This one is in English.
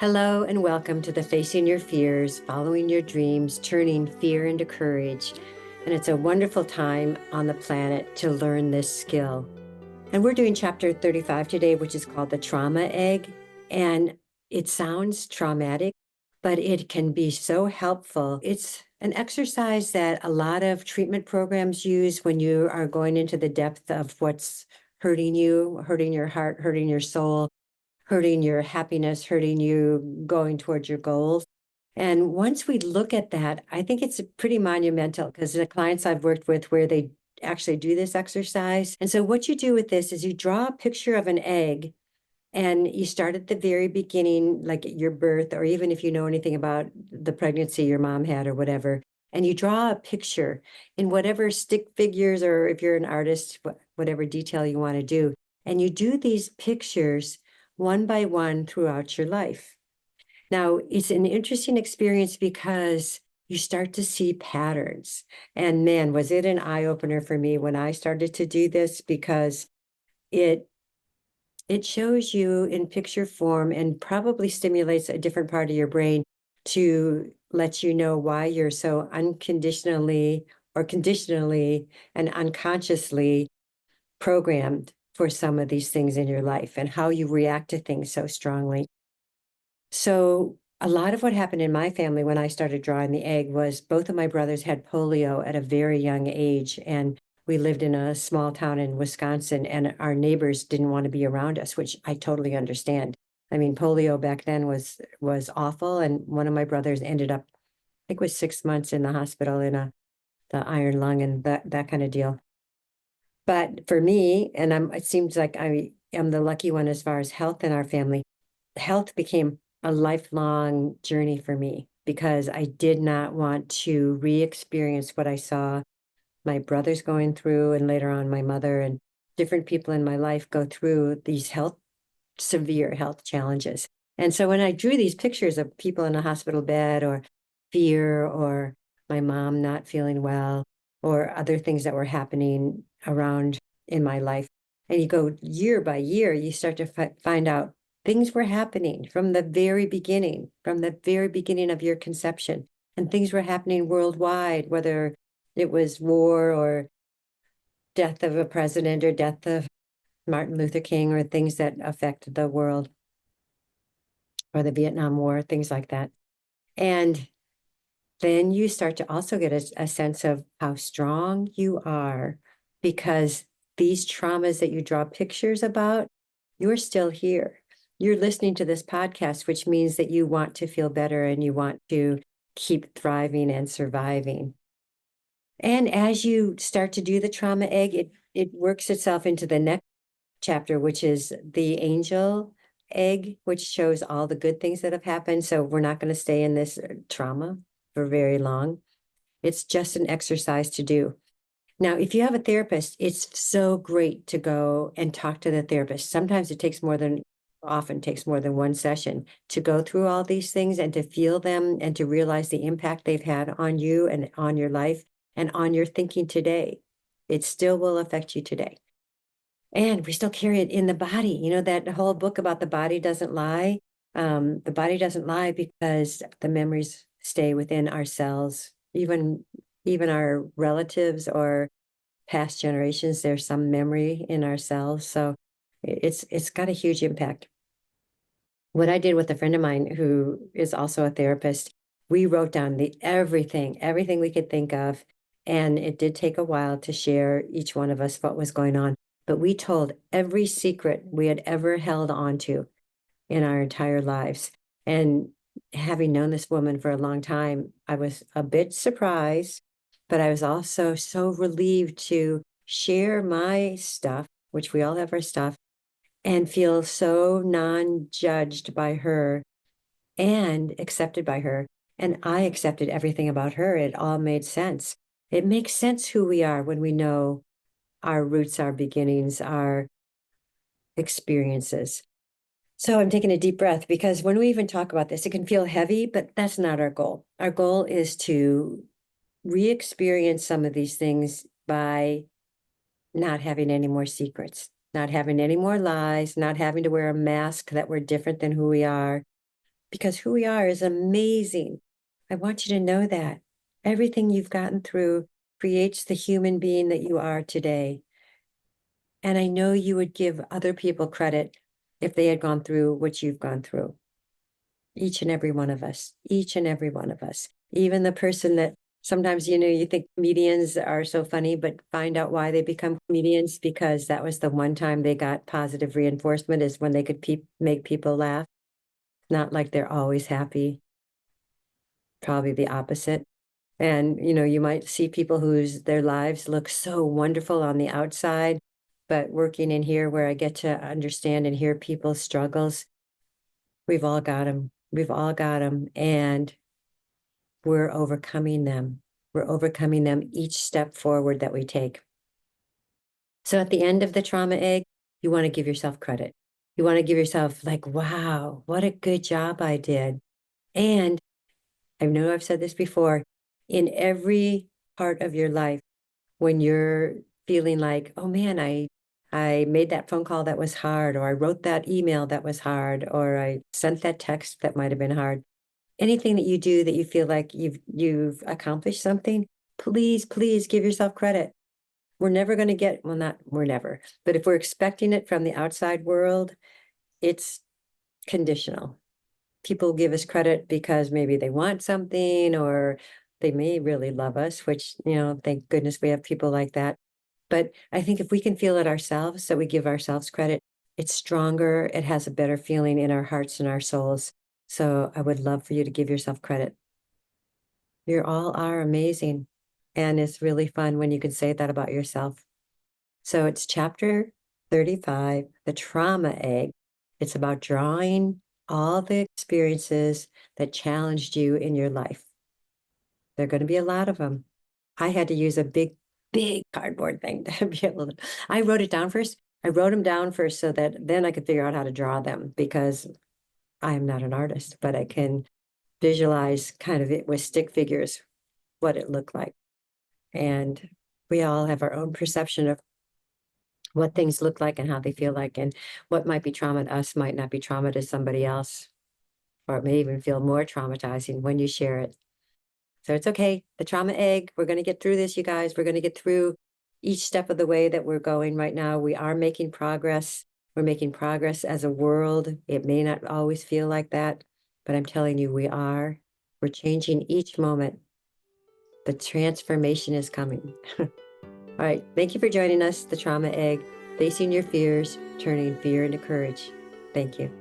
Hello and welcome to the Facing Your Fears, Following Your Dreams, Turning Fear into Courage. And it's a wonderful time on the planet to learn this skill. And we're doing chapter 35 today, which is called the trauma egg. And it sounds traumatic, but it can be so helpful. It's an exercise that a lot of treatment programs use when you are going into the depth of what's hurting you, hurting your heart, hurting your soul, hurting your happiness, hurting you going towards your goals. And once we look at that, I think it's pretty monumental because the clients I've worked with where they actually do this exercise. And so what you do with this is you draw a picture of an egg and you start at the very beginning, like at your birth, or even if you know anything about the pregnancy your mom had or whatever, and you draw a picture in whatever stick figures, or if you're an artist, whatever detail you want to do. And you do these pictures one by one throughout your life. Now, it's an interesting experience because you start to see patterns. And man, was it an eye-opener for me when I started to do this, because it shows you in picture form and probably stimulates a different part of your brain to let you know why you're so unconditionally or conditionally and unconsciously programmed for some of these things in your life and how you react to things so strongly. So a lot of what happened in my family when I started drawing the egg was both of my brothers had polio at a very young age, and we lived in a small town in Wisconsin, and our neighbors didn't want to be around us, which I totally understand. I mean, polio back then was awful, and one of my brothers ended up, I think it was 6 months in the hospital in the iron lung and that kind of deal. But for me, and it seems like I am the lucky one as far as health in our family, health became a lifelong journey for me because I did not want to re-experience what I saw my brothers going through, and later on my mother and different people in my life go through these severe health challenges. And so when I drew these pictures of people in a hospital bed, or fear, or my mom not feeling well, or other things that were happening around in my life, and you go year by year, you start to find out things were happening from the very beginning of your conception, and things were happening worldwide, whether it was war or death of a president or death of Martin Luther King, or things that affect the world, or the Vietnam War, things like that. And then you start to also get a sense of how strong you are, because these traumas that you draw pictures about, you're still here. You're listening to this podcast, which means that you want to feel better and you want to keep thriving and surviving. And as you start to do the trauma egg, it works itself into the next chapter, which is the angel egg, which shows all the good things that have happened. So we're not going to stay in this trauma for very long. It's just an exercise to do. Now, if you have a therapist, it's so great to go and talk to the therapist. Sometimes it often takes more than one session to go through all these things and to feel them and to realize the impact they've had on you and on your life and on your thinking today. It still will affect you today. And we still carry it in the body. You know, that whole book about the body doesn't lie. The body doesn't lie because the memories stay within our cells. Even our relatives or past generations, there's some memory in our cells. So it's got a huge impact. What I did with a friend of mine who is also a therapist, we wrote down everything we could think of. And it did take a while to share, each one of us, what was going on. But we told every secret we had ever held on to in our entire lives. And having known this woman for a long time, I was a bit surprised, but I was also so relieved to share my stuff, which we all have our stuff, and feel so non-judged by her and accepted by her. And I accepted everything about her. It all made sense. It makes sense who we are when we know our roots, our beginnings, our experiences. So I'm taking a deep breath, because when we even talk about this, it can feel heavy, but that's not our goal. Our goal is to re-experience some of these things by not having any more secrets, not having any more lies, not having to wear a mask that we're different than who we are, because who we are is amazing. I want you to know that everything you've gotten through creates the human being that you are today. And I know you would give other people credit if they had gone through what you've gone through. Each and every one of us, each and every one of us, even the person that sometimes, you think comedians are so funny, but find out why they become comedians, because that was the one time they got positive reinforcement, is when they could make people laugh. Not like they're always happy, probably the opposite. And, you might see people whose their lives look so wonderful on the outside, but working in here where I get to understand and hear people's struggles, we've all got them. We've all got them. And we're overcoming them. We're overcoming them each step forward that we take. So at the end of the trauma egg, you want to give yourself credit. You want to give yourself like, wow, what a good job I did. And I know I've said this before, in every part of your life, when you're feeling like, oh man, I made that phone call that was hard, or I wrote that email that was hard, or I sent that text that might have been hard. Anything that you do that you feel like you've accomplished something, please give yourself credit. We're never going to get, well, not we're never, but if we're expecting it from the outside world, it's conditional. People give us credit because maybe they want something, or they may really love us, which, thank goodness we have people like that. But I think if we can feel it ourselves, that we give ourselves credit, it's stronger. It has a better feeling in our hearts and our souls. So I would love for you to give yourself credit. You all are amazing. And it's really fun when you can say that about yourself. So it's chapter 35, the trauma egg. It's about drawing all the experiences that challenged you in your life. There are going to be a lot of them. I had to use a big cardboard thing to be able to, I wrote it down first. I wrote them down first so that then I could figure out how to draw them, because I am not an artist, but I can visualize kind of it with stick figures, what it looked like. And we all have our own perception of what things look like and how they feel like, and what might be trauma to us might not be trauma to somebody else, or it may even feel more traumatizing when you share it. So it's okay. The trauma egg, we're going to get through this, you guys. We're going to get through each step of the way that we're going right now. We are making progress. We're making progress as a world. It may not always feel like that, but I'm telling you, we are. We're changing each moment. The transformation is coming. All right. Thank you for joining us, The Trauma Egg, facing your fears, turning fear into courage. Thank you.